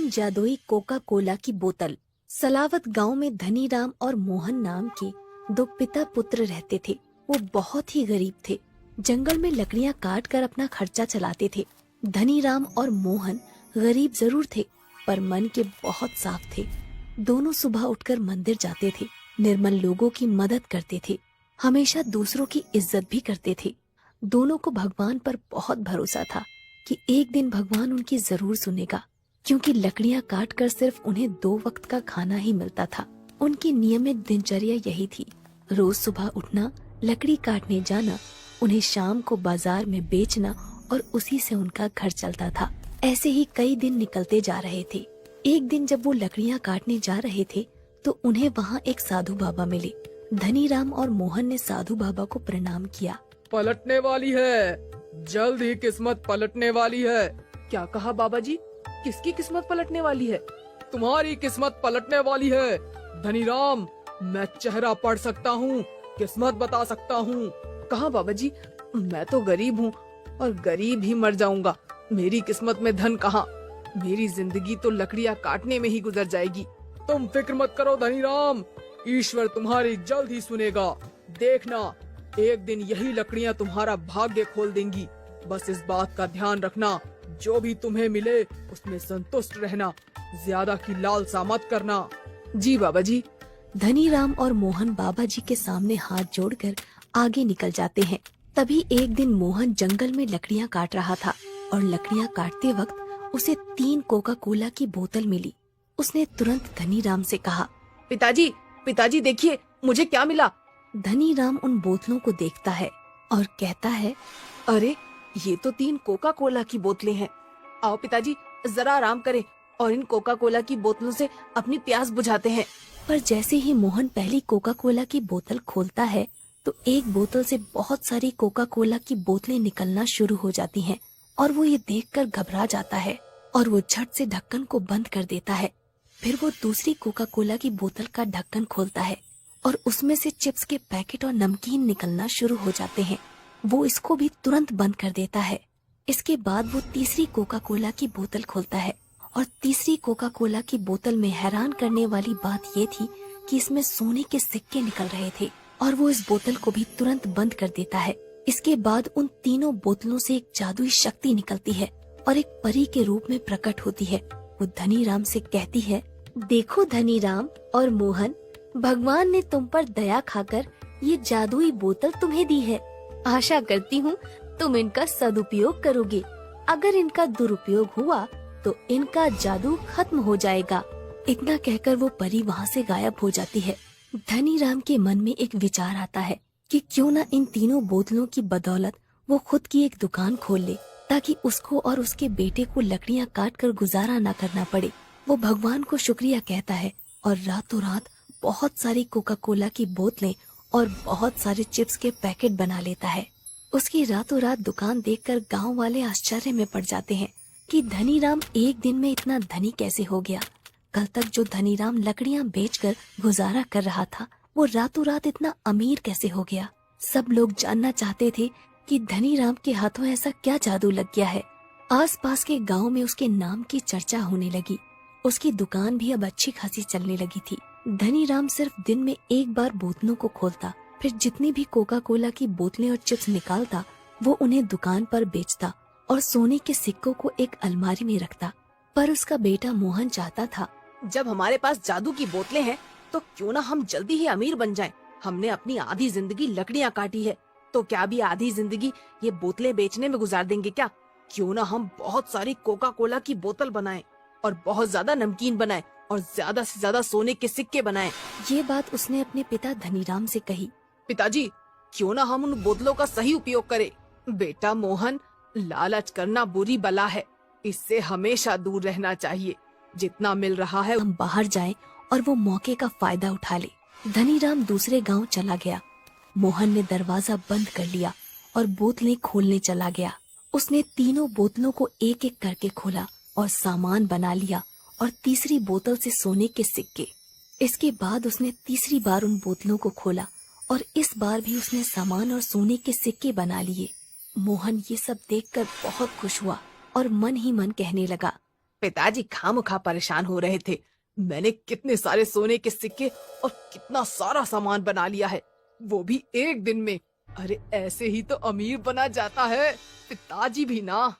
तीन जादुई Coca Cola की बोतल। सलावत गांव में धनीराम और मोहन नाम के दो पिता पुत्र रहते थे। वो बहुत ही गरीब थे। जंगल में लकड़ियां काट कर अपना खर्चा चलाते थे। धनीराम और मोहन गरीब जरूर थे, पर मन के बहुत साफ थे। दोनों सुबह उठकर मंदिर जाते थे, निर्मल लोगों की मदद करते थे, हमेशा दूसरों की इज्जत भी करते थे। दोनों को भगवान पर बहुत भरोसा था कि एक दिन भगवान उनकी जरूर सुनेगा, क्योंकि लकड़ियां काट कर सिर्फ उन्हें 2 वक्त का खाना ही मिलता था। उनकी नियमित दिनचर्या यही थी, रोज सुबह उठना, लकड़ी काटने जाना, उन्हें शाम को बाजार में बेचना और उसी से उनका घर चलता था। ऐसे ही कई दिन निकलते जा रहे थे। एक दिन जब वो लकड़ियां काटने जा रहे थे तो उन्हें वहाँ एक साधु बाबा मिले। धनीराम और मोहन ने साधु बाबा को प्रणाम किया। पलटने वाली है, जल्द ही किस्मत पलटने वाली है। क्या कहा बाबा जी? किसकी किस्मत पलटने वाली है? तुम्हारी किस्मत पलटने वाली है धनीराम। मैं चेहरा पढ़ सकता हूँ, किस्मत बता सकता हूँ। कहा बाबा जी? मैं तो गरीब हूँ और गरीब ही मर जाऊंगा। मेरी किस्मत में धन कहाँ? मेरी जिंदगी तो लकड़ियाँ काटने में ही गुजर जाएगी। तुम फिक्र मत करो धनीराम, ईश्वर तुम्हारी जल्द ही सुनेगा। देखना, एक दिन यही लकड़ियाँ तुम्हारा भाग्य खोल देंगी। बस इस बात का ध्यान रखना, जो भी तुम्हें मिले उसमें संतुष्ट रहना, ज्यादा की लालसा मत करना। जी बाबा जी। धनीराम और मोहन बाबा जी के सामने हाथ जोड़कर आगे निकल जाते हैं। तभी एक दिन मोहन जंगल में लकड़ियां काट रहा था और लकड़ियां काटते वक्त उसे 3 कोका कोला की बोतल मिली। उसने तुरंत धनीराम से कहा, पिताजी, पिताजी देखिए मुझे क्या मिला। धनीराम उन बोतलों को देखता है और कहता है, अरे ये तो 3 कोका कोला की बोतलें हैं। आओ पिताजी जरा आराम करें और इन कोका कोला की बोतलों से अपनी प्यास बुझाते हैं। पर जैसे ही मोहन पहली कोका कोला की बोतल खोलता है तो एक बोतल से बहुत सारी कोका कोला की बोतलें निकलना शुरू हो जाती हैं और वो ये देखकर घबरा जाता है और वो झट से ढक्कन को बंद कर देता है। फिर वो दूसरी कोका कोला की बोतल का ढक्कन खोलता है और उसमें से चिप्स के पैकेट और नमकीन निकलना शुरू हो जाते हैं। वो इसको भी तुरंत बंद कर देता है। इसके बाद वो तीसरी कोका कोला की बोतल खोलता है और तीसरी कोका कोला की बोतल में हैरान करने वाली बात ये थी कि इसमें सोने के सिक्के निकल रहे थे और वो इस बोतल को भी तुरंत बंद कर देता है। इसके बाद उन तीनों बोतलों से एक जादुई शक्ति निकलती है और एक परी के रूप में प्रकट होती है। वो धनीराम से कहती है, देखो धनीराम और मोहन, भगवान ने तुम पर दया खाकर ये जादुई बोतल तुम्हें दी है। आशा करती हूँ तुम इनका सदुपयोग करोगे। अगर इनका दुरुपयोग हुआ तो इनका जादू खत्म हो जाएगा। इतना कहकर वो परी वहाँ से गायब हो जाती है। धनीराम के मन में एक विचार आता है कि क्यों न इन तीनों बोतलों की बदौलत वो खुद की एक दुकान खोल ले, ताकि उसको और उसके बेटे को लकड़ियाँ काट कर गुजारा न करना पड़े। वो भगवान को शुक्रिया कहता है और रातों रात बहुत सारी कोका कोला की बोतलें और बहुत सारे चिप्स के पैकेट बना लेता है। उसकी रातों रात दुकान देखकर गांव वाले आश्चर्य में पड़ जाते हैं कि धनीराम एक दिन में इतना धनी कैसे हो गया। कल तक जो धनीराम लकड़ियां बेचकर गुजारा कर रहा था, वो रातों रात इतना अमीर कैसे हो गया। सब लोग जानना चाहते थे कि धनीराम के हाथों ऐसा क्या जादू लग गया है। आसपास के गांव में उसके नाम की चर्चा होने लगी। उसकी दुकान भी अब अच्छी खासी चलने लगी थी। धनीराम सिर्फ दिन में एक बार बोतलों को खोलता, फिर जितनी भी कोका कोला की बोतलें और चिप्स निकालता वो उन्हें दुकान पर बेचता और सोने के सिक्कों को एक अलमारी में रखता। पर उसका बेटा मोहन चाहता था, जब हमारे पास जादू की बोतलें हैं तो क्यों ना हम जल्दी ही अमीर बन जाएं। हमने अपनी आधी जिंदगी लकड़ियाँ काटी है, तो क्या अभी आधी जिंदगी ये बोतलें बेचने में गुजार देंगे क्या? क्यों ना हम बहुत सारी कोका कोला की बोतल बनाएं और बहुत ज्यादा नमकीन बनाएं और ज्यादा से ज्यादा सोने के सिक्के बनाएं। ये बात उसने अपने पिता धनीराम से कही। पिताजी, क्यों ना हम उन बोतलों का सही उपयोग करें। बेटा मोहन, लालच करना बुरी बला है, इससे हमेशा दूर रहना चाहिए। जितना मिल रहा है हम बाहर जाएं और वो मौके का फायदा उठा ले। धनीराम दूसरे गांव चला गया। मोहन ने दरवाजा बंद कर लिया और बोतलें खोलने चला गया। उसने तीनों बोतलों को एक एक करके खोला और सामान बना लिया और तीसरी बोतल से सोने के सिक्के। इसके बाद उसने तीसरी बार उन बोतलों को खोला और इस बार भी उसने सामान और सोने के सिक्के बना लिए। मोहन ये सब देखकर बहुत खुश हुआ और मन ही मन कहने लगा, पिताजी खामखा परेशान हो रहे थे। मैंने कितने सारे सोने के सिक्के और कितना सारा सामान बना लिया है, वो भी एक दिन में। अरे ऐसे ही तो अमीर बना जाता है, पिताजी भी ना।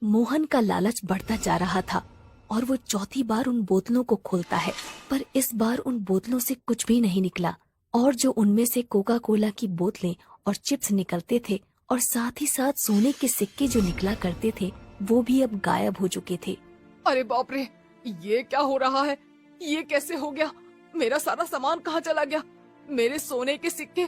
मोहन का लालच बढ़ता जा रहा था और वो चौथी बार उन बोतलों को खोलता है, पर इस बार उन बोतलों से कुछ भी नहीं निकला और जो उनमें से कोका कोला की बोतलें और चिप्स निकलते थे और साथ ही साथ सोने के सिक्के जो निकला करते थे वो भी अब गायब हो चुके थे। अरे बाप रे, ये क्या हो रहा है? ये कैसे हो गया? मेरा सारा सामान कहाँ चला गया? मेरे सोने के सिक्के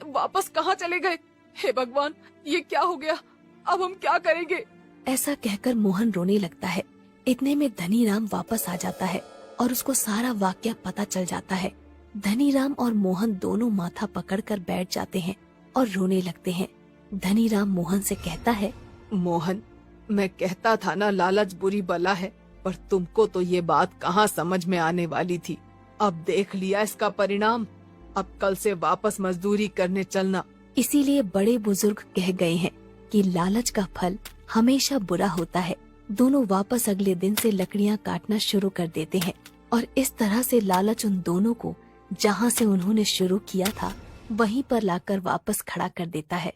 वापस कहाँ चले गए? हे भगवान, ये क्या हो गया? अब हम क्या करेंगे? ऐसा कहकर मोहन रोने लगता है। इतने में धनीराम वापस आ जाता है और उसको सारा वाकया पता चल जाता है। धनीराम और मोहन दोनों माथा पकड़कर बैठ जाते हैं और रोने लगते हैं। धनीराम मोहन से कहता है, मोहन, मैं कहता था ना लालच बुरी बला है, पर तुमको तो ये बात कहाँ समझ में आने वाली थी। अब देख लिया इसका परिणाम। अब कल से वापस मजदूरी करने चलना। इसीलिए बड़े बुजुर्ग कह गए हैं कि लालच का फल हमेशा बुरा होता है। दोनों वापस अगले दिन से लकड़ियां काटना शुरू कर देते हैं और इस तरह से लालच उन दोनों को जहां से उन्होंने शुरू किया था वहीं पर लाकर वापस खड़ा कर देता है।